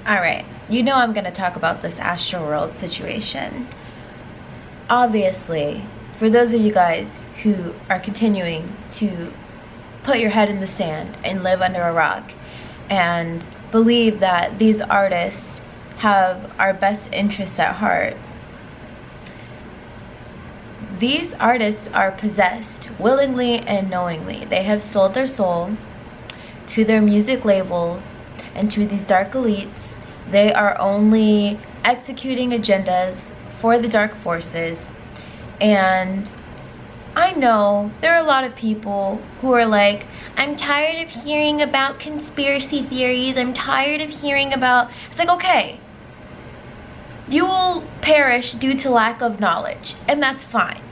Alright, you know I'm going to talk about this Astroworld situation. Obviously, for those of you guys who are continuing to put your head in the sand and live under a rock and believe that these artists have our best interests at heart, these artists are possessed willingly and knowingly. They have sold their soul to their music labels and to these dark elites. They are only executing agendas for the dark forces. And I know there are a lot of people who are like, I'm tired of hearing about conspiracy theories. I'm tired of hearing about... It's like, okay, you will perish due to lack of knowledge, and that's fine.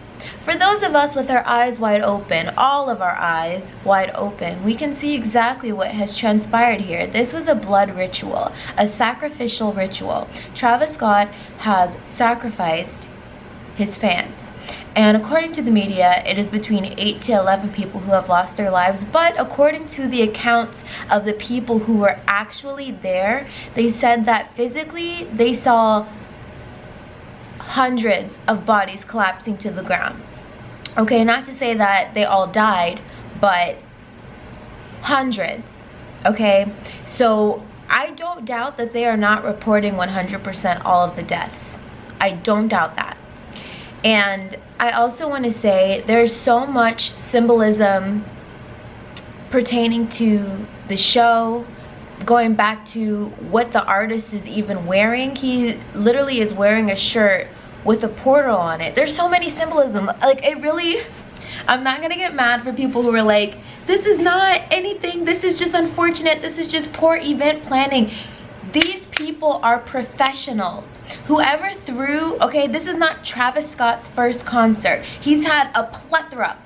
For those of us with our eyes wide open, all of our eyes wide open, we can see exactly what has transpired here. This was a blood ritual, a sacrificial ritual. Travis Scott has sacrificed his fans. And according to the media, it is between 8 to 11 people who have lost their lives. But according to the accounts of the people who were actually there, they said that physically they saw hundreds of bodies collapsing to the ground. Okay, not to say that they all died, but hundreds. Okay, so I don't doubt that they are not reporting 100% all of the deaths. I don't doubt that. And I also want to say there's so much symbolism pertaining to the show, going back to what the artist is even wearing. He literally is wearing a shirt with a portal on it. There's so many symbolism. Like, it really... I'm not gonna get mad for people who are like, this is not anything, this is just unfortunate, this is just poor event planning. These people are professionals. Whoever threw... Okay, this is not Travis Scott's first concert. He's had a plethora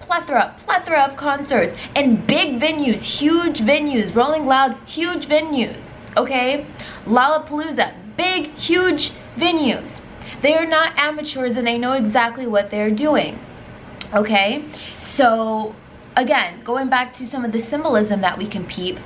of concerts in big venues, huge venues, Rolling Loud, huge venues. Okay? Lollapalooza, big, huge venues. They are not amateurs and they know exactly what they're doing. Okay? So, again, going back to some of the symbolism that we can peep.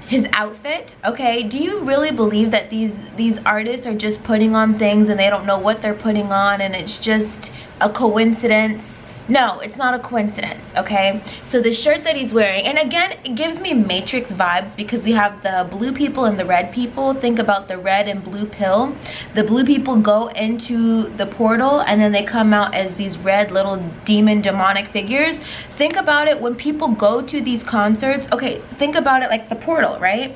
His outfit, okay? Do you really believe that these artists are just putting on things and they don't know what they're putting on and it's just a coincidence? No, it's not a coincidence, okay? So the shirt that he's wearing, and again, it gives me Matrix vibes because we have the blue people and the red people. Think about the red and blue pill. The blue people go into the portal and then they come out as these red little demonic figures. Think about it when people go to these concerts. Okay, think about it like the portal, right?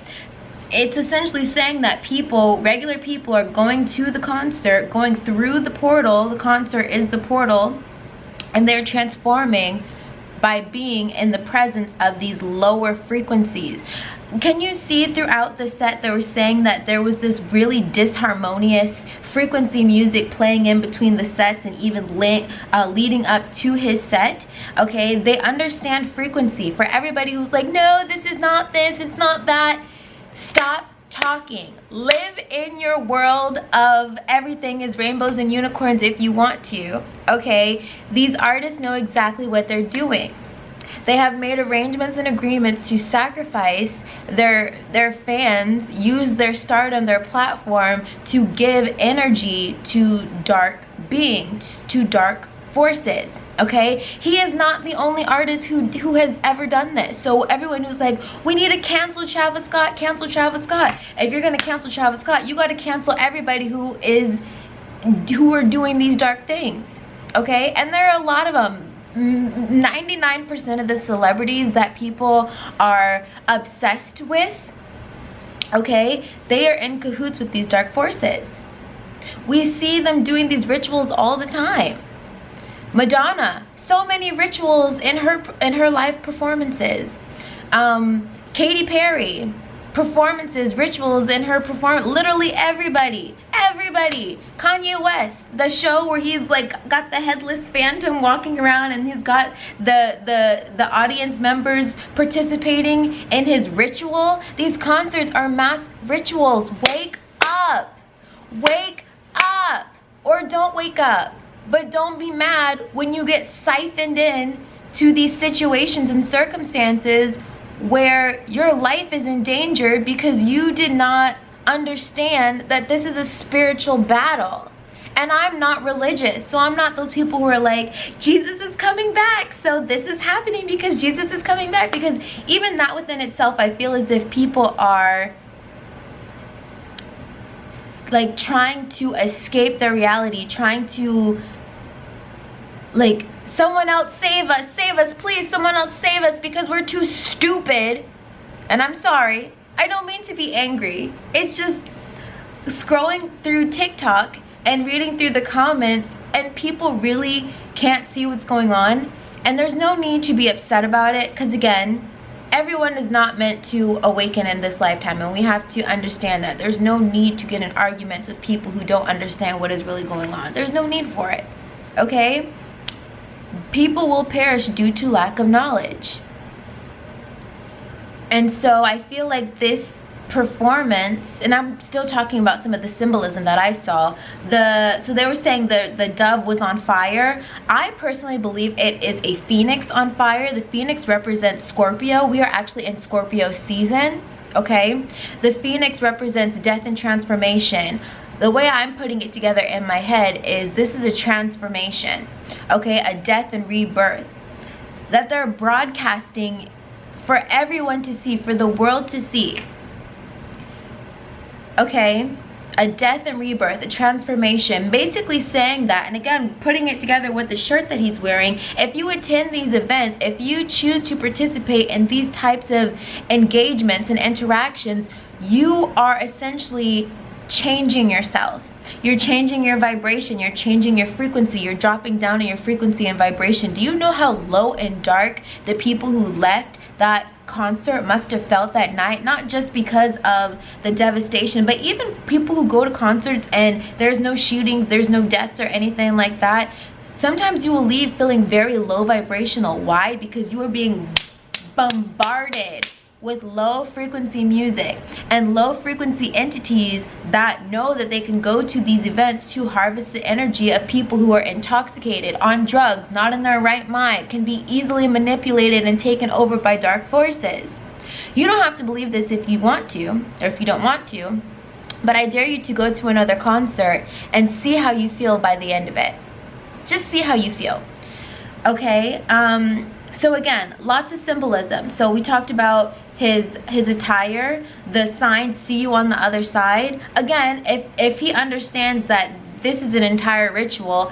It's essentially saying that people, regular people, are going to the concert, going through the portal. The concert is the portal. And they're transforming by being in the presence of these lower frequencies. Can you see throughout the set they were saying that there was this really disharmonious frequency music playing in between the sets and even leading up to his set? Okay, they understand frequency. For everybody who's like, no, this is not this, it's not that, stop talking. Live in your world of everything is rainbows and unicorns if you want to. Okay, these artists know exactly what they're doing. They have made arrangements and agreements to sacrifice their fans, use their stardom, their platform to give energy to dark beings, to dark forces. Okay, he is not the only artist who has ever done this. So everyone who's like, we need to cancel Travis Scott, cancel Travis Scott. If you're gonna cancel Travis Scott, you got to cancel everybody who are doing these dark things. Okay, and there are a lot of them. 99% of the celebrities that people are obsessed with, okay, they are in cahoots with these dark forces. We see them doing these rituals all the time. Madonna, so many rituals in her live performances. Katy Perry, performances, rituals in her literally everybody. Kanye West, the show where he's like got the headless phantom walking around and he's got the audience members participating in his ritual. These concerts are mass rituals. Wake up, or don't wake up. But don't be mad when you get siphoned in to these situations and circumstances where your life is endangered because you did not understand that this is a spiritual battle. And I'm not religious, so I'm not those people who are like, Jesus is coming back, so this is happening because Jesus is coming back. Because even that within itself, I feel as if people are like trying to escape their reality, trying to like, someone else save us, please, someone else save us, because we're too stupid. And I'm sorry, I don't mean to be angry. It's just scrolling through TikTok and reading through the comments, and people really can't see what's going on. And there's no need to be upset about it, because again, everyone is not meant to awaken in this lifetime, and we have to understand that. There's no need to get in arguments with people who don't understand what is really going on. There's no need for it, okay? People will perish due to lack of knowledge. And so I feel like this performance, and I'm still talking about some of the symbolism that I saw, so they were saying the dove was on fire. I personally believe it is a phoenix on fire. The phoenix represents Scorpio. We are actually in Scorpio season, okay? The phoenix represents death and transformation. The way I'm putting it together in my head is this is a transformation, okay? A death and rebirth that they're broadcasting for everyone to see, for the world to see. Okay, a death and rebirth, a transformation, basically saying that. And again, putting it together with the shirt that he's wearing, if you attend these events, if you choose to participate in these types of engagements and interactions, you are essentially changing yourself. You're changing your vibration, you're changing your frequency, you're dropping down in your frequency and vibration. Do you know how low and dark the people who left that concert must have felt that night? Not just because of the devastation, but even people who go to concerts and there's no shootings, there's no deaths or anything like that. Sometimes you will leave feeling very low vibrational. Why? Because you are being bombarded with low frequency music and low frequency entities that know that they can go to these events to harvest the energy of people who are intoxicated, on drugs, not in their right mind, can be easily manipulated and taken over by dark forces. You don't have to believe this if you want to, or if you don't want to, but I dare you to go to another concert and see how you feel by the end of it. Just see how you feel, okay? So again, lots of symbolism. So we talked about his attire, the sign, see you on the other side. Again, if he understands that this is an entire ritual,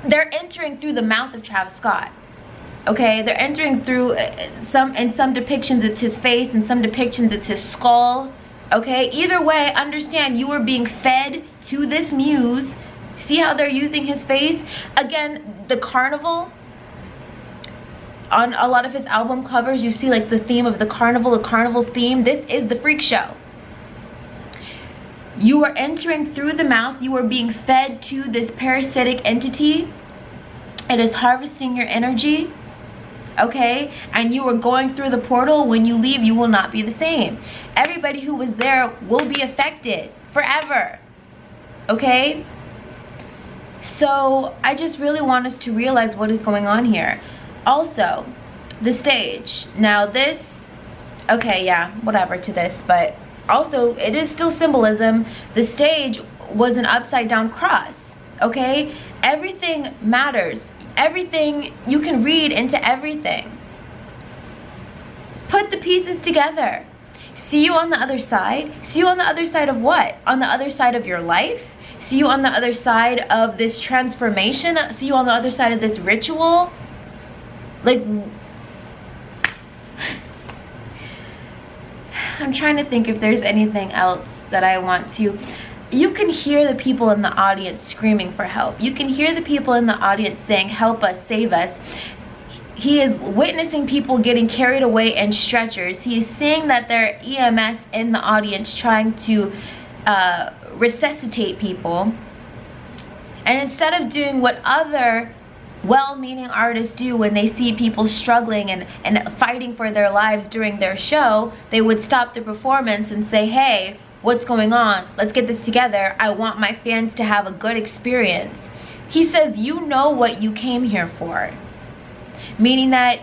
they're entering through the mouth of Travis Scott, okay? They're entering through in some depictions it's his face, in some depictions it's his skull, okay? Either way, understand you are being fed to this muse. See how they're using his face? Again, the carnival, on a lot of his album covers, you see like the theme of the carnival theme. This is the freak show. You are entering through the mouth. You are being fed to this parasitic entity. It is harvesting your energy, okay? And you are going through the portal. When you leave, you will not be the same. Everybody who was there will be affected forever, okay? So I just really want us to realize what is going on here. Also, the stage. Now this, okay, yeah, whatever to this, but also it is still symbolism. The stage was an upside down cross, okay? Everything matters. Everything, you can read into everything. Put the pieces together. See you on the other side. See you on the other side of what? On the other side of your life? See you on the other side of this transformation? See you on the other side of this ritual? Like, I'm trying to think if there's anything else that I want to. You can hear the people in the audience screaming for help. You can hear the people in the audience saying, help us, save us. He is witnessing people getting carried away in stretchers. He is seeing that there are EMS in the audience trying to resuscitate people. And instead of doing what other well-meaning artists do when they see people struggling and fighting for their lives during their show, they would stop the performance and say, hey, what's going on? Let's get this together. I want my fans to have a good experience. He says, you know what you came here for. Meaning that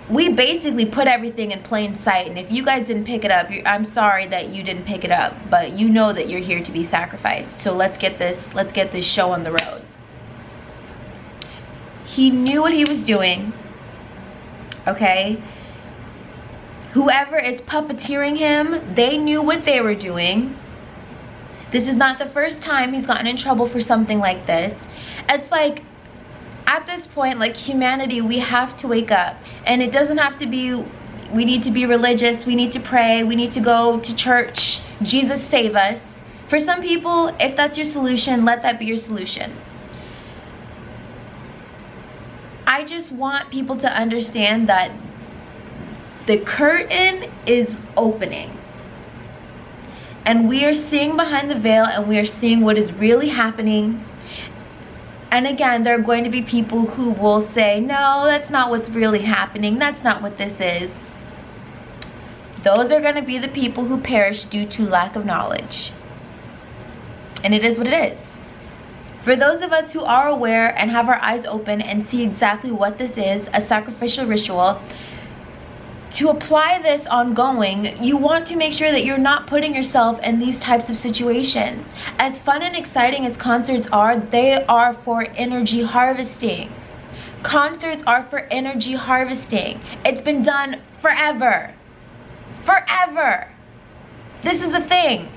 we basically put everything in plain sight, and if you guys didn't pick it up, I'm sorry that you didn't pick it up, but you know that you're here to be sacrificed. So let's get this show on the road. He knew what he was doing, okay? Whoever is puppeteering him, they knew what they were doing. This is not the first time he's gotten in trouble for something like this. It's like, at this point, like humanity, we have to wake up. And it doesn't have to be, we need to be religious, we need to pray, we need to go to church. Jesus save us. For some people, if that's your solution, let that be your solution. I just want people to understand that the curtain is opening. And we are seeing behind the veil, and we are seeing what is really happening. And again, there are going to be people who will say, no, that's not what's really happening. That's not what this is. Those are going to be the people who perish due to lack of knowledge. And it is what it is. For those of us who are aware and have our eyes open and see exactly what this is, a sacrificial ritual, to apply this ongoing, you want to make sure that you're not putting yourself in these types of situations. As fun and exciting as concerts are, they are for energy harvesting. Concerts are for energy harvesting. It's been done forever. Forever. This is a thing.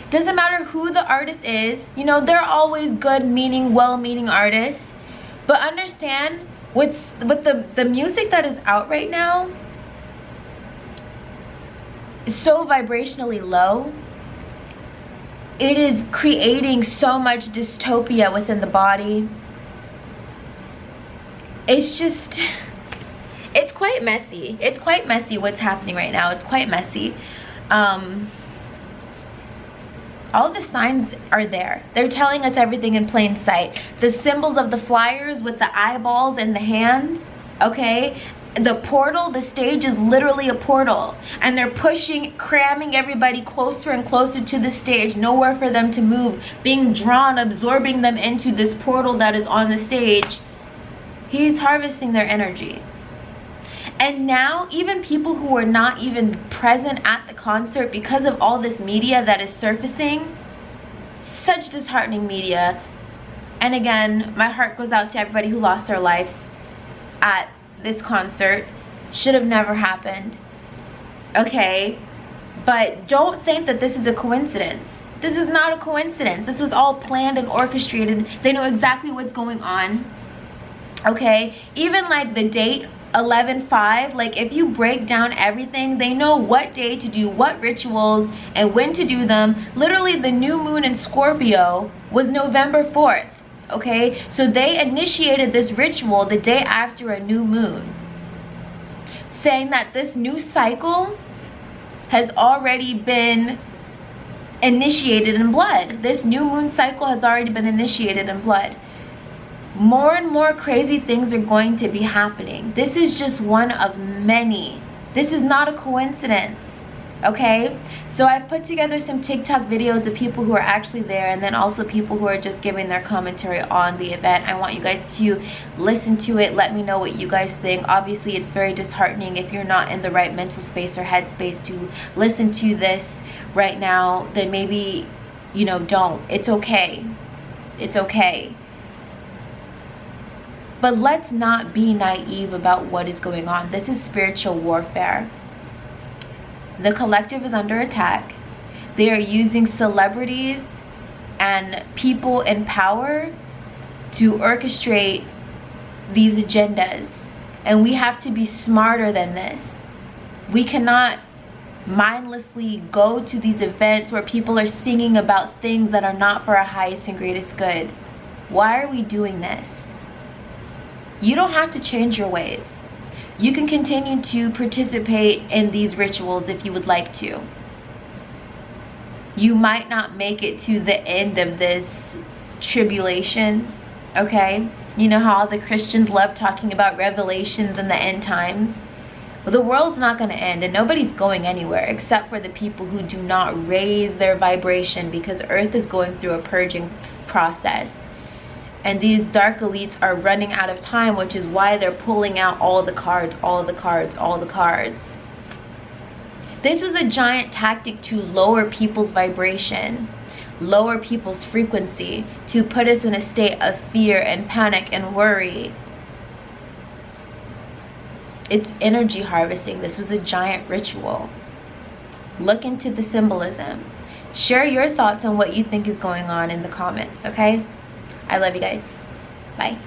Doesn't matter who the artist is. You know, they're always good meaning, well-meaning artists. But understand, with the music that is out right now, so vibrationally low, it is creating so much dystopia within the body. It's just, it's quite messy. It's quite messy what's happening right now. It's quite messy. All the signs are there. They're telling us everything in plain sight. The symbols of the flyers with the eyeballs and the hands, okay? The portal, the stage is literally a portal, and they're pushing, cramming everybody closer and closer to the stage, nowhere for them to move, being drawn, absorbing them into this portal that is on the stage. He's harvesting their energy. And now even people who are not even present at the concert, because of all this media that is surfacing, such disheartening media. And again, my heart goes out to everybody who lost their lives at this concert. Should have never happened, okay? But don't think that this is a coincidence. This is not a coincidence. This was all planned and orchestrated. They know exactly what's going on, okay? Even like the date 11/5, like if you break down everything, they know what day to do what rituals and when to do them. Literally, the new moon in Scorpio was November 4th. Okay, so they initiated this ritual the day after a new moon, saying that this new cycle has already been initiated in blood. This new moon cycle has already been initiated in blood. More and more crazy things are going to be happening. This is just one of many. This is not a coincidence. Okay, so I've put together some TikTok videos of people who are actually there, and then also people who are just giving their commentary on the event. I want you guys to listen to it. Let me know what you guys think. Obviously, it's very disheartening if you're not in the right mental space or headspace to listen to this right now. Then maybe, you know, don't. It's okay. It's okay. But let's not be naive about what is going on. This is spiritual warfare. The collective is under attack. They are using celebrities and people in power to orchestrate these agendas. And we have to be smarter than this. We cannot mindlessly go to these events where people are singing about things that are not for our highest and greatest good. Why are we doing this? You don't have to change your ways. You can continue to participate in these rituals if you would like to. You might not make it to the end of this tribulation, okay? You know how all the Christians love talking about revelations and the end times? Well, the world's not going to end, and nobody's going anywhere except for the people who do not raise their vibration, because Earth is going through a purging process. And these dark elites are running out of time, which is why they're pulling out all the cards, all the cards, all the cards. This was a giant tactic to lower people's vibration, lower people's frequency, to put us in a state of fear and panic and worry. It's energy harvesting. This was a giant ritual. Look into the symbolism. Share your thoughts on what you think is going on in the comments, okay? I love you guys. Bye.